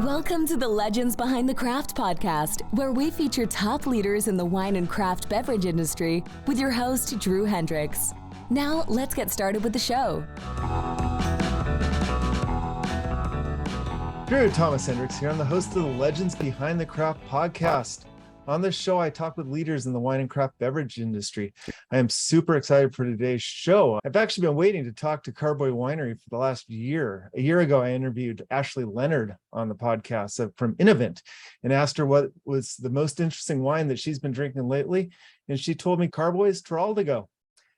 Welcome to the Legends Behind the Craft podcast, where we feature top leaders in the wine and craft beverage industry with your host, Drew Hendricks. Now, let's get started with the show. Drew Thomas Hendricks here. I'm the host of the Legends Behind the Craft podcast. On this show, I talk with leaders in the wine and craft beverage industry. I am super excited for today's show. I've actually been waiting to talk to Carboy Winery for the last year. A year ago, I interviewed Ashley Leonard on the podcast from Innovent and asked her what was the most interesting wine that she's been drinking lately. And she told me Carboy's Teroldego.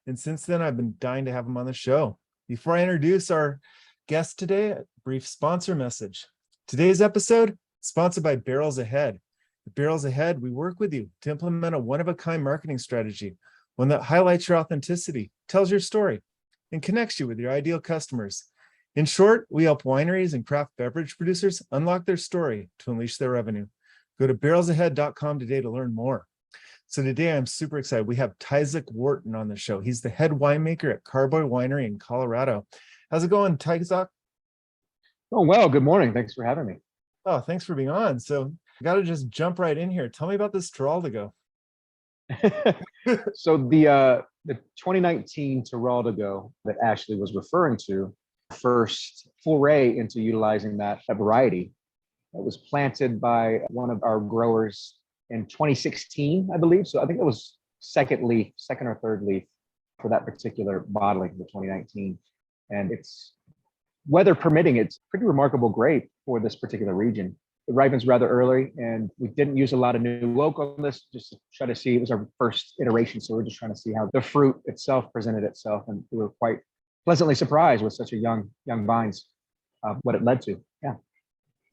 And since then, I've been dying to have him on the show. Before I introduce our guest today, a brief sponsor message. Today's episode, sponsored by Barrels Ahead. At Barrels Ahead, we work with you to implement a one-of-a-kind marketing strategy, one that highlights your authenticity, tells your story, and connects you with your ideal customers. In short, we help wineries and craft beverage producers unlock their story to unleash their revenue. Go to barrelsahead.com today to learn more. So today, I'm super excited. We have Tyzok Wharton on the show. He's the head winemaker at Carboy Winery in Colorado. How's it going, Tyzok? Oh, well, good morning. Thanks for having me. Oh, thanks for being on. So I got to just jump right in here. Tell me about this Teroldego. So the 2019 Teroldego that Ashley was referring to, first foray into utilizing that variety. It was planted by one of our growers in 2016, I believe. So I think it was second or third leaf for that particular bottling, the 2019. And it's, weather permitting, it's pretty remarkable grape for this particular region. It ripens rather early, and we didn't use a lot of new oak on this, just to try to see. It was our first iteration, so we're just trying to see how the fruit itself presented itself, and we were quite pleasantly surprised with such a young vines, what it led to.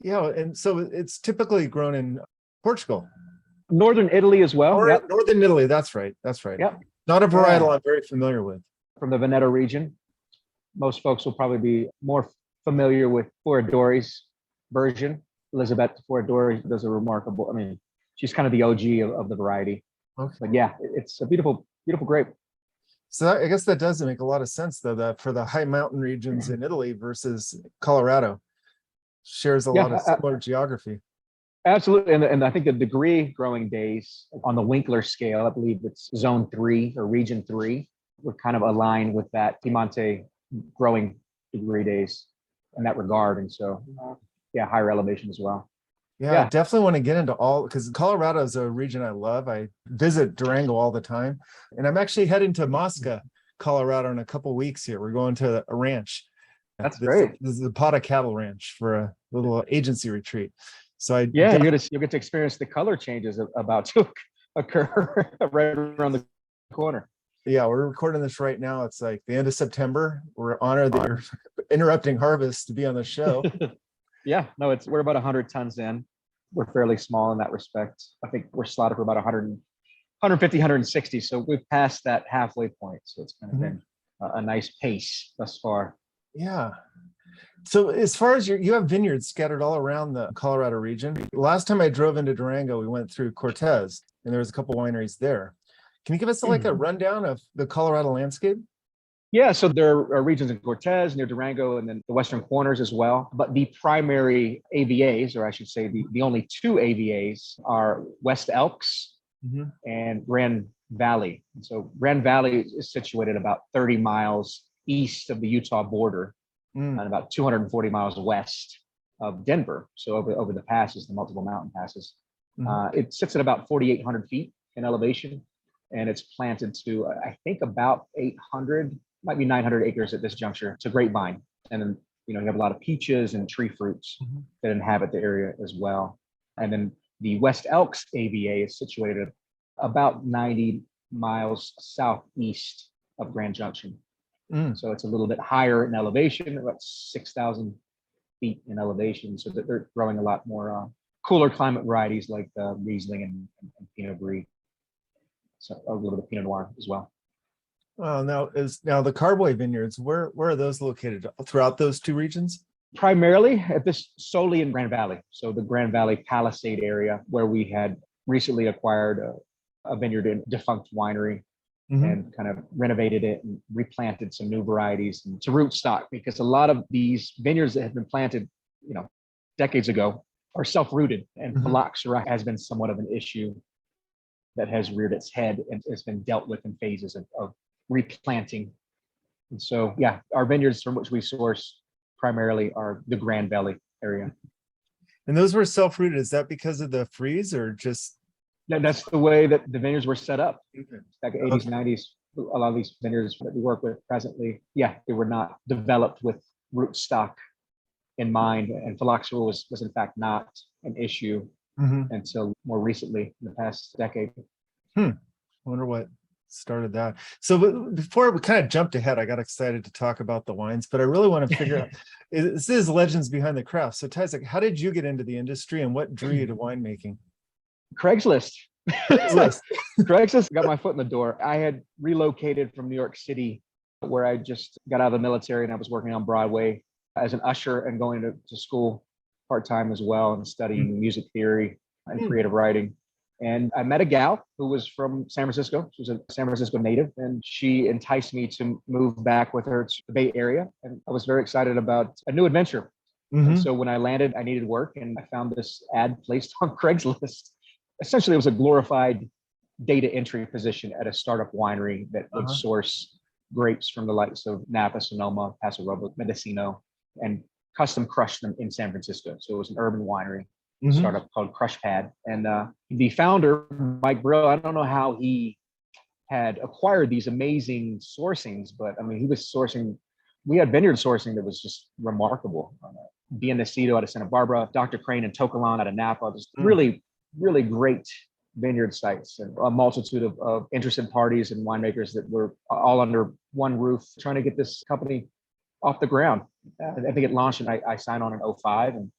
Yeah, and so it's typically grown in Portugal. Northern Italy as well. Yep. Northern Italy, that's right. Yep. Not a varietal I'm very familiar with. From the Veneto region. Most folks will probably be more familiar with Foradori's version. Elizabeth Foradori does a remarkable, she's kind of the OG of the variety. Okay. But yeah, it's a beautiful, beautiful grape. So I guess that does make a lot of sense, though, that for the high mountain regions in Italy versus Colorado shares a lot of similar geography. Absolutely. And I think the degree growing days on the Winkler scale, I believe it's zone 3 or region 3, we're kind of aligned with that Piemonte growing degree days in that regard. And so, higher elevation as well. Yeah, I definitely want to get into all, because Colorado is a region I love. I visit Durango all the time, and I'm actually heading to Mosca, Colorado in a couple of weeks here. We're going to a ranch. That's great. This is the Pata Cattle Ranch for a little agency retreat. So you'll get to experience the color changes about to occur right around the corner. Yeah, we're recording this right now. It's like the end of September. We're honored that you're interrupting harvest to be on the show. Yeah, no, we're about 100 tons in. We're fairly small in that respect. I think we're slotted for about 100, 150, 160. So we've passed that halfway point. So it's kind of been a nice pace thus far. Yeah. So as far as you have vineyards scattered all around the Colorado region. Last time I drove into Durango, we went through Cortez, and there was a couple wineries there. Can you give us a rundown of the Colorado landscape? Yeah, so there are regions in Cortez, near Durango, and then the western corners as well. But the primary AVAs, or I should say the only two AVAs, are West Elks and Grand Valley. And so Grand Valley is situated about 30 miles east of the Utah border and about 240 miles west of Denver. So over the passes, the multiple mountain passes. It sits at about 4,800 feet in elevation, and it's planted to, I think, about 800, might be 900 acres at this juncture. It's a grapevine. And then, you have a lot of peaches and tree fruits that inhabit the area as well. And then the West Elks AVA is situated about 90 miles southeast of Grand Junction. So it's a little bit higher in elevation, about 6,000 feet in elevation. So that they're growing a lot more cooler climate varieties like Riesling and Pinot Gris. So a little bit of Pinot Noir as well. Well, now the Carboy vineyards, where are those located throughout those two regions? Primarily solely in Grand Valley. So the Grand Valley Palisade area, where we had recently acquired a vineyard in defunct winery and kind of renovated it and replanted some new varieties and to root stock, because a lot of these vineyards that have been planted, decades ago are self-rooted, and phylloxera has been somewhat of an issue that has reared its head and has been dealt with in phases of replanting. And so, yeah, our vineyards from which we source primarily are the Grand Valley area. And those were self-rooted. Is that because of the freeze or just? That's the way that the vineyards were set up back in the 80s, 90s. A lot of these vineyards that we work with presently, they were not developed with root stock in mind. And phylloxera was in fact not an issue until more recently in the past decade. I wonder what started that. So before we kind of jumped ahead, I got excited to talk about the wines, but I really want to figure out, this is Legends Behind the Craft. So Tyzok, how did you get into the industry and what drew you to winemaking? Craigslist. Craigslist got my foot in the door. I had relocated from New York City, where I just got out of the military, and I was working on Broadway as an usher and going to school part-time as well and studying music theory and creative writing. And I met a gal who was from San Francisco. She was a San Francisco native, and she enticed me to move back with her to the Bay Area. And I was very excited about a new adventure. And so when I landed, I needed work, and I found this ad placed on Craigslist. Essentially, it was a glorified data entry position at a startup winery that would source grapes from the likes of Napa, Sonoma, Paso Robles, Mendocino, and custom crush them in San Francisco. So it was an urban winery startup called Crush Pad. And the founder, Mike Brill, I don't know how he had acquired these amazing sourcings, but I mean, he was sourcing, we had vineyard sourcing that was just remarkable. Biennacido out of Santa Barbara, Dr. Crane and Tokalan out of Napa, just really, really great vineyard sites, and a multitude of interested parties and winemakers that were all under one roof trying to get this company off the ground. I think it launched and I signed on in 2005, and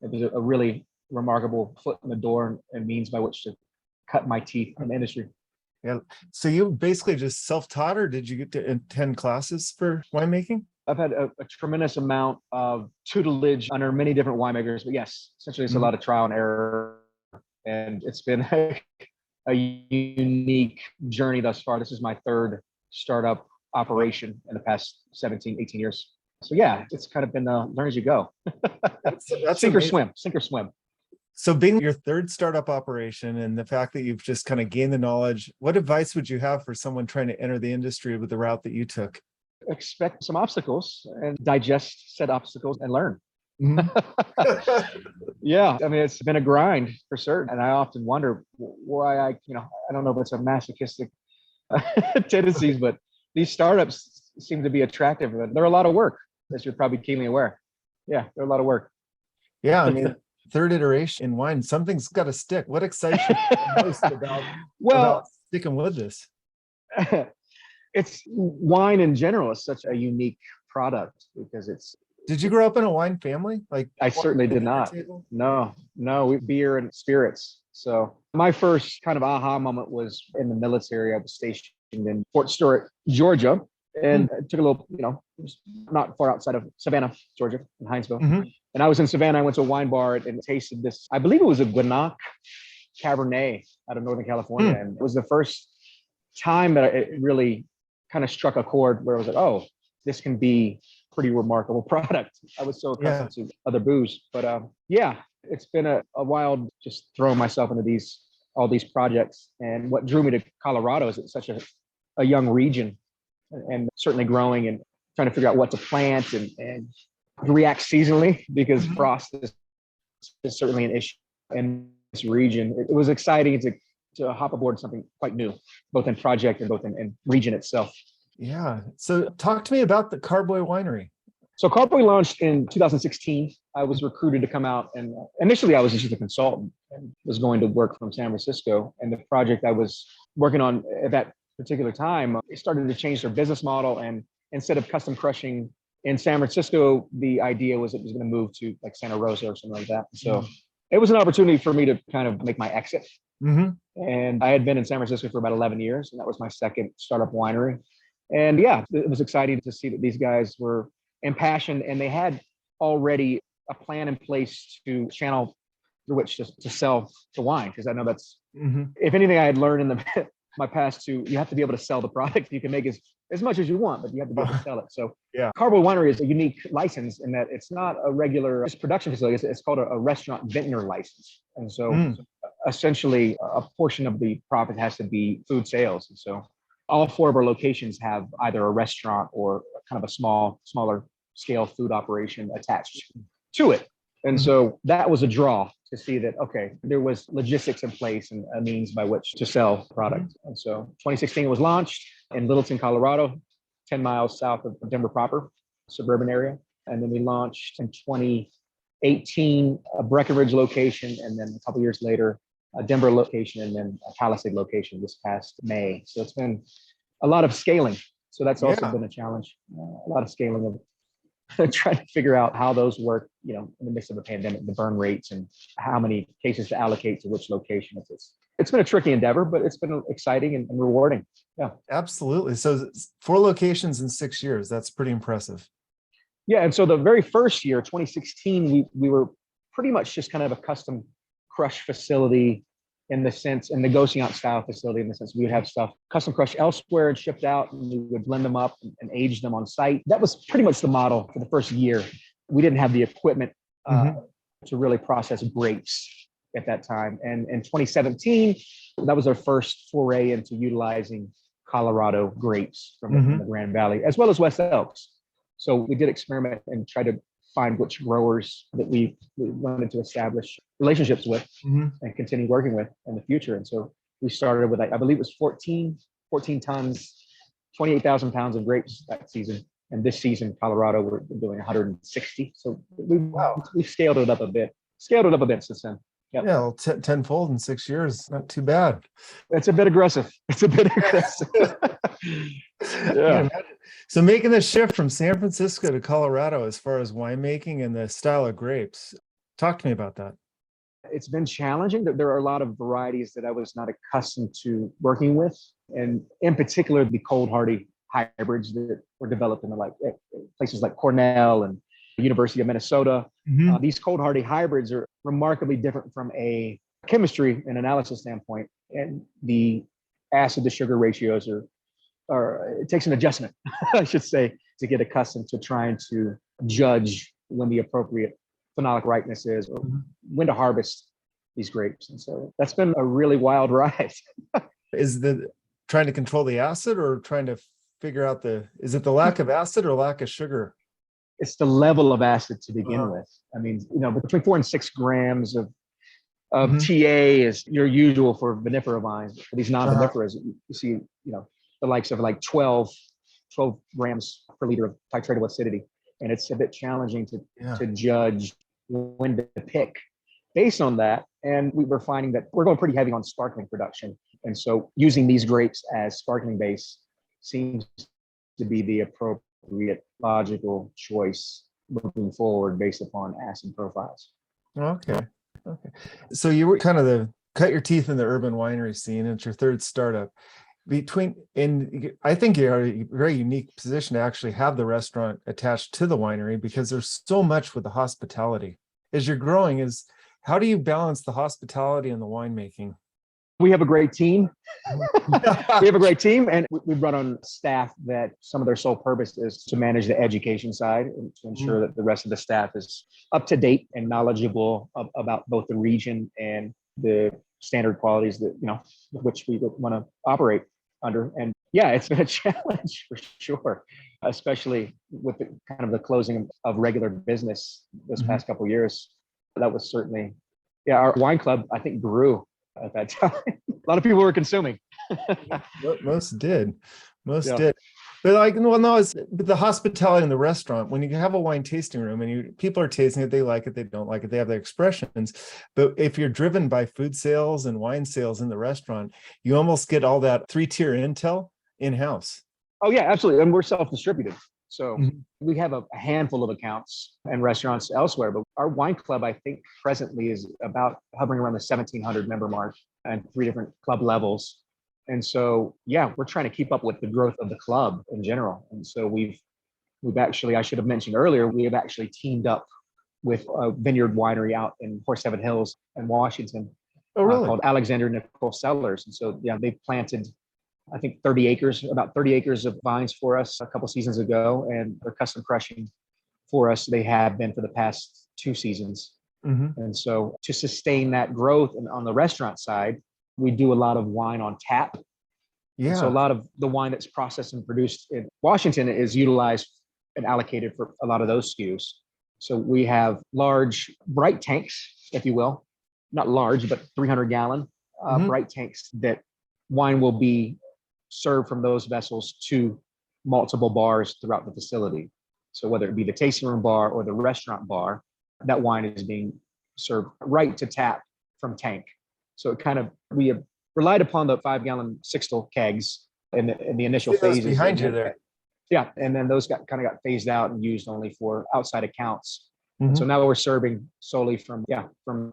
it was a really remarkable foot in the door and means by which to cut my teeth in the industry. Yeah. So you basically just self-taught, or did you get to attend classes for winemaking? I've had a tremendous amount of tutelage under many different winemakers, but yes, essentially it's a lot of trial and error. And it's been a unique journey thus far. This is my third startup operation in the past 17, 18 years. So yeah, it's kind of been learn as you go. That's sink or swim, sink or swim. So being your third startup operation and the fact that you've just kind of gained the knowledge, what advice would you have for someone trying to enter the industry with the route that you took? Expect some obstacles and digest said obstacles and learn. Yeah, I mean, it's been a grind for certain. And I often wonder why I don't know if it's a masochistic tendencies, but these startups seem to be attractive. They're a lot of work, as you're probably keenly aware. Yeah, they're a lot of work. Yeah, I mean, third iteration in wine, something's got to stick. What excites you most about sticking with this? It's wine in general is such a unique product because it's. Did you grow up in a wine family? Like I certainly did not. No, we beer and spirits. So my first kind of aha moment was in the military. I was stationed in Fort Stewart, Georgia, and I took a little, not far outside of Savannah, Georgia, in Hinesville. And I was in Savannah. I went to a wine bar and tasted this. I believe it was a Grenache Cabernet out of Northern California, and it was the first time that it really kind of struck a chord where I was like, oh, this can be pretty remarkable product. I was so accustomed to other booze, but it's been a wild just throwing myself into all these projects. And what drew me to Colorado is it's such a young region and certainly growing and trying to figure out what to plant and react seasonally, because frost is certainly an issue in this region. It was exciting to hop aboard something quite new, both in project and both in region itself. Yeah. So talk to me about the Carboy Winery. So Carboy launched in 2016. I was recruited to come out, and initially I was just a consultant and was going to work from San Francisco. And the project I was working on at that particular time, it started to change their business model. And instead of custom crushing in San Francisco, the idea was it was going to move to like Santa Rosa or something like that. So it was an opportunity for me to kind of make my exit. And I had been in San Francisco for about 11 years, and that was my second startup winery. And yeah, it was exciting to see that these guys were impassioned and they had already a plan in place to channel through which to sell the wine. Because I know that's, if anything I had learned in my past to, you have to be able to sell the product. You can make as much as you want, but you have to be able to sell it. So Yeah. Carboy Winery is a unique license in that it's not a regular production facility. It's called a restaurant vintner license. And so essentially a portion of the profit has to be food sales. And so all 4 of our locations have either a restaurant or kind of a smaller scale food operation attached to it. And so that was a draw to see that, okay, there was logistics in place and a means by which to sell product. And so 2016 was launched in Littleton, Colorado, 10 miles south of Denver proper, suburban area. And then we launched in 2018, a Breckenridge location, and then a couple years later, a Denver location, and then a Palisade location this past May. So it's been a lot of scaling. So that's also been a challenge, a lot of scaling of trying to figure out how those work, you know, in the midst of a pandemic, the burn rates and how many cases to allocate to which location. It's been a tricky endeavor, but it's been exciting and rewarding. Yeah, absolutely. So 4 locations in 6 years. That's pretty impressive. Yeah. And so the very first year, 2016, we were pretty much just kind of a custom crush facility in the sense, and negotiant style facility in the sense we would have stuff custom crushed elsewhere and shipped out, and we would blend them up and age them on site. That was pretty much the model for the first year. We didn't have the equipment to really process grapes at that time. And in 2017, that was our first foray into utilizing Colorado grapes from the Grand Valley, as well as West Elks. So we did experiment and try to find which growers that we wanted to establish relationships with and continue working with in the future. And so we started with, I believe it was 14 tons, 28,000 pounds of grapes that season. And this season, Colorado, we're doing 160. So we've scaled it up a bit since then. Yep. Yeah, well, tenfold in 6 years. Not too bad. It's a bit aggressive. Yeah. So making the shift from San Francisco to Colorado as far as winemaking and the style of grapes, talk to me about that. It's been challenging. There are a lot of varieties that I was not accustomed to working with, and in particular, the cold hardy hybrids that were developed in places like Cornell and the University of Minnesota. These cold hardy hybrids are remarkably different from a chemistry and analysis standpoint, and the acid to sugar ratios it takes an adjustment, I should say, to get accustomed to trying to judge when the appropriate phenolic ripeness is or when to harvest these grapes. And so that's been a really wild ride. Is trying to control the acid or trying to figure out is it the lack of acid or lack of sugar? It's the level of acid to begin with. I mean, between 4 and 6 grams of TA is your usual for vinifera vines. For these non-viniferas, you see, the likes of like 12 grams per liter of titratable acidity. And it's a bit challenging to judge when to pick based on that. And we were finding that we're going pretty heavy on sparkling production. And so using these grapes as sparkling base seems to be the appropriate logical choice moving forward based upon acid profiles. Okay. So you were kind of cut your teeth in the urban winery scene. It's your third startup. I think you're in a very unique position to actually have the restaurant attached to the winery because there's so much with the hospitality. As you're growing, how do you balance the hospitality and the winemaking? We have a great team. And we brought on staff that some of their sole purpose is to manage the education side and to ensure that the rest of the staff is up to date and knowledgeable about both the region and the standard qualities that, which we want to operate under. And yeah, it's been a challenge for sure, especially with the closing of regular business this past couple of years. That was certainly, our wine club, I think, grew at that time. A lot of people were consuming. Most did. But but the hospitality in the restaurant, when you have a wine tasting room and people are tasting it, they like it, they don't like it, they have their expressions. But if you're driven by food sales and wine sales in the restaurant, you almost get all that 3-tier intel in-house. Oh yeah, absolutely. And we're self-distributed. So we have a handful of accounts and restaurants elsewhere, but our wine club, I think presently is about hovering around the 1,700 member mark and 3 different club levels. And so, we're trying to keep up with the growth of the club in general. And so we've actually, I should have mentioned earlier, we have actually teamed up with a vineyard winery out in Horse Heaven Hills in Washington. Oh, really? Called Alexander Nicole Cellars. And so, they've planted I think 30 acres, about 30 acres of vines for us a couple seasons ago, and they're custom crushing for us. They have been for the past 2 seasons. And so to sustain that growth and on the restaurant side, we do a lot of wine on tap. Yeah. And so a lot of the wine that's processed and produced in Washington is utilized and allocated for a lot of those SKUs. So we have large brite tanks, if you will, not large, but 300-gallon brite tanks that wine will be served from those vessels to multiple bars throughout the facility. So whether it be the tasting room bar or the restaurant bar, that wine is being served right to tap from tank. So it kind of, we have relied upon the 5-gallon sixtel kegs in the initial phases. Behind you there. Yeah, and then those got phased out and used only for outside accounts. So now we're serving solely from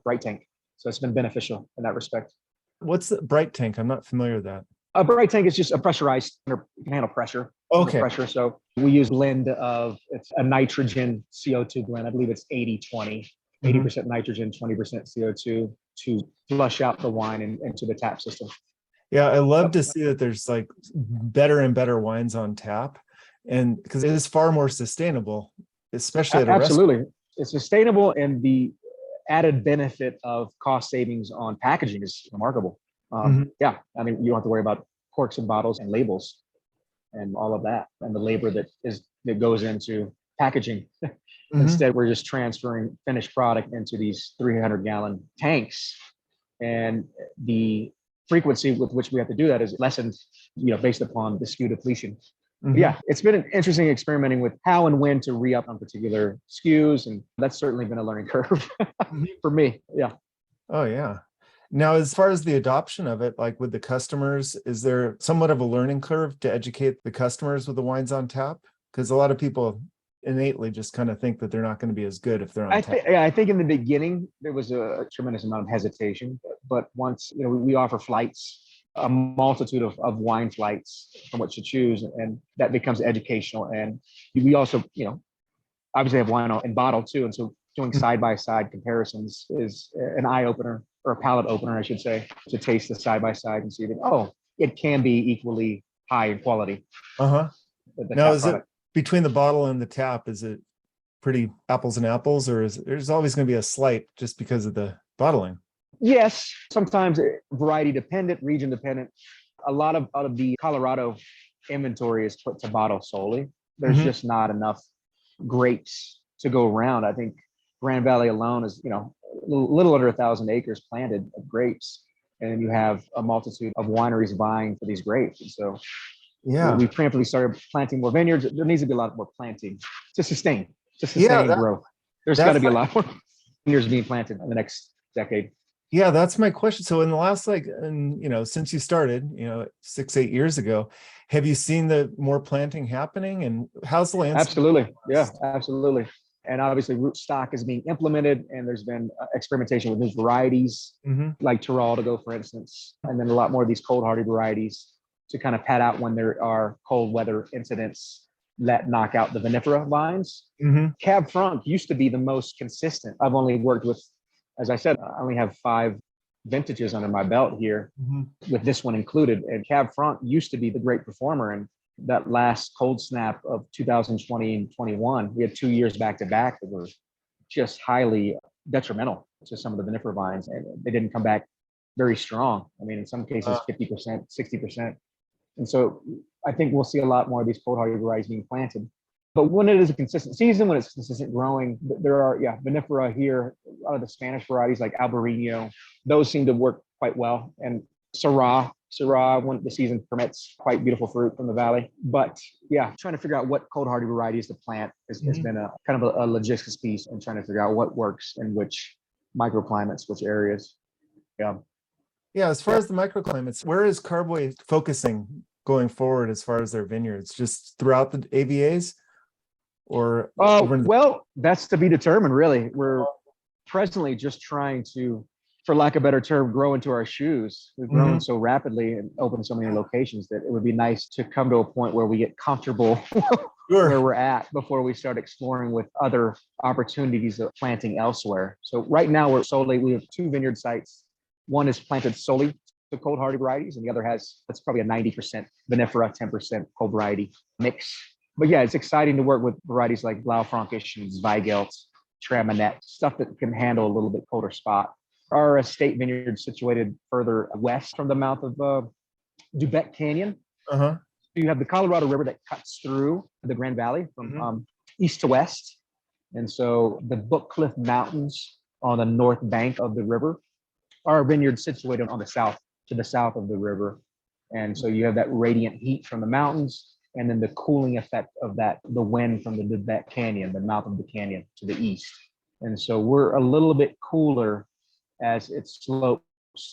brite tank. So it's been beneficial in that respect. What's the brite tank? I'm not familiar with that. A brite tank is just a pressurized, you can handle pressure. Okay. Pressure. So we use blend of, it's a nitrogen CO2 blend. I believe it's 80-20, 80% nitrogen, 20% CO2 to flush out the wine into the tap system. Yeah, I love to see that there's like better and better wines on tap, and because it is far more sustainable, especially at a Absolutely. restaurant. It's sustainable, and the added benefit of cost savings on packaging is remarkable. Yeah, I mean, you don't have to worry about corks and bottles and labels and all of that, and the labor that goes into packaging. Instead, we're just transferring finished product into these 300-gallon tanks, and the frequency with which we have to do that is lessened, based upon the SKU depletion. Yeah, it's been interesting experimenting with how and when to re-up on particular SKUs, and that's certainly been a learning curve for me. Yeah. Oh yeah. Now, as far as the adoption of it, like with the customers, is there somewhat of a learning curve to educate the customers with the wines on tap? Because a lot of people innately just kind of think that they're not going to be as good if they're on tap. I think in the beginning, there was a tremendous amount of hesitation, but once, we offer flights, a multitude of wine flights from which to choose, and that becomes educational. And we also, obviously have wine in bottle too. And so doing side-by-side comparisons is an eye-opener, or a palate opener, I should say, to taste the side-by-side and see that, it can be equally high in quality. Now, is it between the bottle and the tap, is it pretty apples and apples, or there's always going to be a slight just because of the bottling? Yes, sometimes variety dependent, region dependent. A lot of out of the Colorado inventory is put to bottle solely. There's just not enough grapes to go around. I think Grand Valley alone is, a little under 1,000 acres planted of grapes, and you have a multitude of wineries vying for these grapes. And so, we preemptively started planting more vineyards. There needs to be a lot more planting to sustain growth. There's got to be a lot more vineyards being planted in the next decade. Yeah, that's my question. So in the last, since you started, 6-8 years ago, have you seen the more planting happening, and how's the landscape? Absolutely. Yeah, absolutely. And obviously rootstock is being implemented, and there's been experimentation with new varieties like Teroldego, for instance, and then a lot more of these cold hardy varieties to kind of pad out when there are cold weather incidents that knock out the vinifera vines. Cab Franc used to be the most consistent. I've only worked with, as I said, I only have 5 vintages under my belt here, with this one included. And Cab Franc used to be the great performer. And that last cold snap of 2020 and 21, we had 2 years back to back that were just highly detrimental to some of the vinifera vines. And they didn't come back very strong. I mean, in some cases, 50%, 60%. And so I think we'll see a lot more of these cold hardy varieties being planted. But when it is a consistent season, when it's consistent growing, there are, vinifera here, a lot of the Spanish varieties like Albarino, those seem to work quite well. And Syrah, when the season permits, quite beautiful fruit from the valley. But trying to figure out what cold hardy varieties to plant has been a kind of a logistics piece, and trying to figure out what works in which microclimates, which areas. Yeah, as far as the microclimates, where is Carboy focusing going forward as far as their vineyards? Just throughout the AVAs? Or well, that's to be determined, really. We're presently just trying to, for lack of a better term, grow into our shoes. We've grown so rapidly and opened so many locations that it would be nice to come to a point where we get comfortable where we're at before we start exploring with other opportunities of planting elsewhere. So right now we have 2 vineyard sites. One is planted solely the cold hardy varieties, and the other has, that's probably a 90% vinifera, 10% cold variety mix. But yeah, it's exciting to work with varieties like Blaufränkisch and Zweigelt, Traminette, stuff that can handle a little bit colder spot. Our estate vineyard situated further west from the mouth of Dubec Canyon. Uh-huh. You have the Colorado River that cuts through the Grand Valley from east to west. And so the Book Cliff Mountains on the north bank of the river, our vineyard situated on the south, to the south of the river. And so you have that radiant heat from the mountains, and then the cooling effect of that, the wind from the Dubec Canyon, the mouth of the canyon to the east. And so we're a little bit cooler as it slopes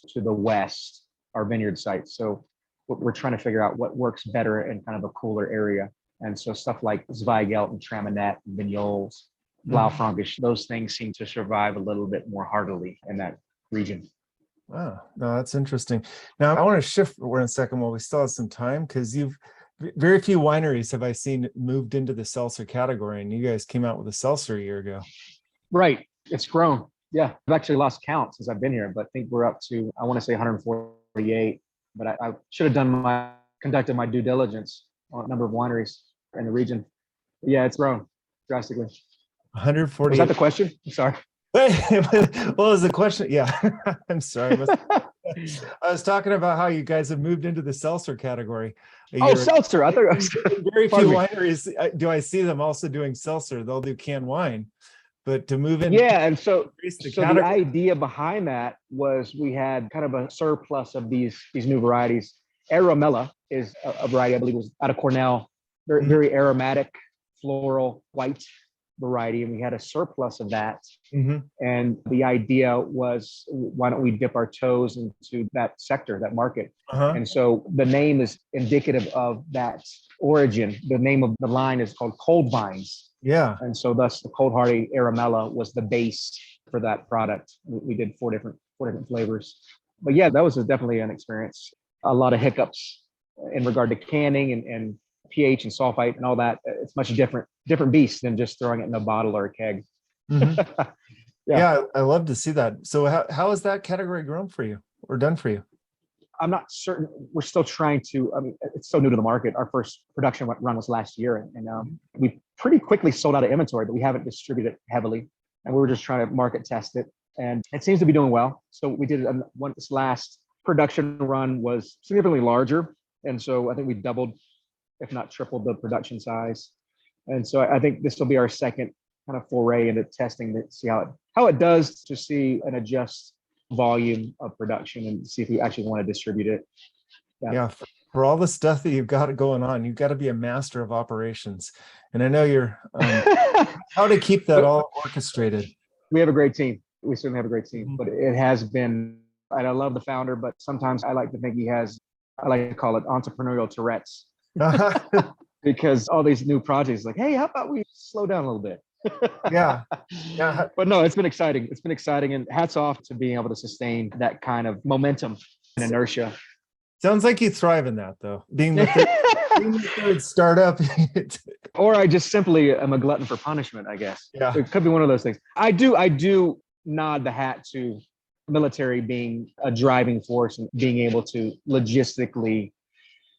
to the west, our vineyard site. So we're trying to figure out what works better in kind of a cooler area. And so stuff like Zweigelt and Traminette, and Vignoles, Blaufränkisch, those things seem to survive a little bit more heartily in that region. Wow, no, that's interesting. Now I want to shift for a second while we still have some time, because very few wineries have I seen moved into the seltzer category, and you guys came out with a seltzer a year ago. Right, it's grown. Yeah, I've actually lost count since I've been here, but I think we're up to, I want to say 148. But I should have conducted my due diligence on a number of wineries in the region. Yeah, it's grown drastically. 140. Was that the question? I'm sorry. Well, is the question? Yeah, I'm sorry. I was talking about how you guys have moved into the seltzer category. Oh, seltzer. I thought it was very few wineries. Do I see them also doing seltzer? They'll do canned wine, but to move in. Yeah, and so the idea behind that was we had kind of a surplus of these new varieties. Aramella is a variety, I believe, was out of Cornell. Very aromatic, floral, white variety, and we had a surplus of that. And the idea was, why don't we dip our toes into that sector, that market? And so the name is indicative of that origin. The name of the line is called Cold Vines. Yeah. And so thus the cold hardy Aramella was the base for that product. We did four different flavors. But yeah, that was definitely an experience. A lot of hiccups in regard to canning and pH and sulfite and all that. It's much different beast than just throwing it in a bottle or a keg. Yeah, I love to see that. So how has that category grown for you or done for you? I'm not certain. We're still trying to, I mean, it's so new to the market. Our first production run was last year, and we pretty quickly sold out of inventory, but we haven't distributed it heavily. And we were just trying to market test it, and it seems to be doing well. So we did this last production run was significantly larger. And so I think we doubled, if not tripled, the production size. And so I think this will be our second kind of foray into testing to see how it does, to see and adjust volume of production and see if we actually want to distribute it. Yeah, for all the stuff that you've got going on, you've got to be a master of operations. And I know you're how to keep that all orchestrated. We have a great team. We certainly have a great team, but it has been, and I love the founder, but sometimes I like to think he has, I like to call it entrepreneurial Tourette's. Because all these new projects, like, hey, how about we slow down a little bit? Yeah. But no, it's been exciting. It's been exciting, and hats off to being able to sustain that kind of momentum and inertia. Sounds like you thrive in that, though. Being the third startup. Or I just simply am a glutton for punishment, I guess. Yeah. It could be one of those things. I do nod the hat to military being a driving force and being able to logistically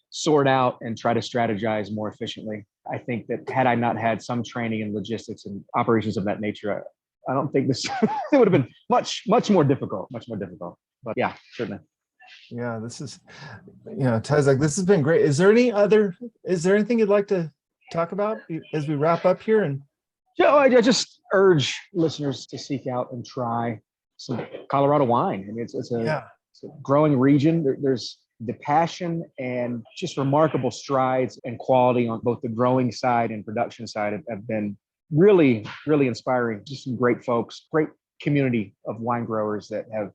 sort out and try to strategize more efficiently. I think that had I not had some training in logistics and operations of that nature, I don't think this it would have been much more difficult. But yeah, certainly. Yeah, this is, Tyzok, this has been great. Is there anything you'd like to talk about as we wrap up here? And I just urge listeners to seek out and try some Colorado wine. I mean, it's a growing region. There's the passion and just remarkable strides and quality on both the growing side and production side have been really, really inspiring. Just some great folks, great community of wine growers that have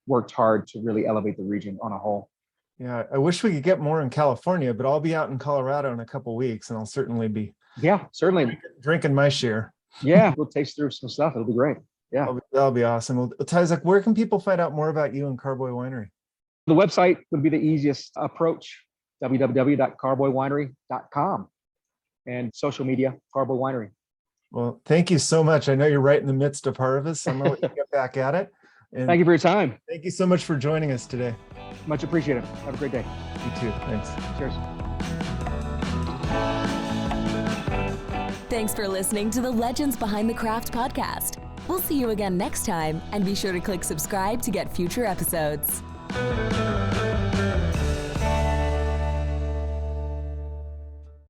worked hard to really elevate the region on a whole. Yeah, I wish we could get more in California, but I'll be out in Colorado in a couple of weeks, and I'll certainly be drinking my share. Yeah, we'll taste through some stuff. It'll be great. Yeah, that'll be awesome. Well, Tyzok, where can people find out more about you and Carboy Winery? The website would be the easiest approach, www.carboywinery.com, and social media, Carboy Winery. Well, thank you so much. I know you're right in the midst of harvest. I'm going to get back at it. And thank you for your time. Thank you so much for joining us today. Much appreciated. Have a great day. You too. Thanks. Cheers. Thanks for listening to the Legends Behind the Craft podcast. We'll see you again next time, and be sure to click subscribe to get future episodes.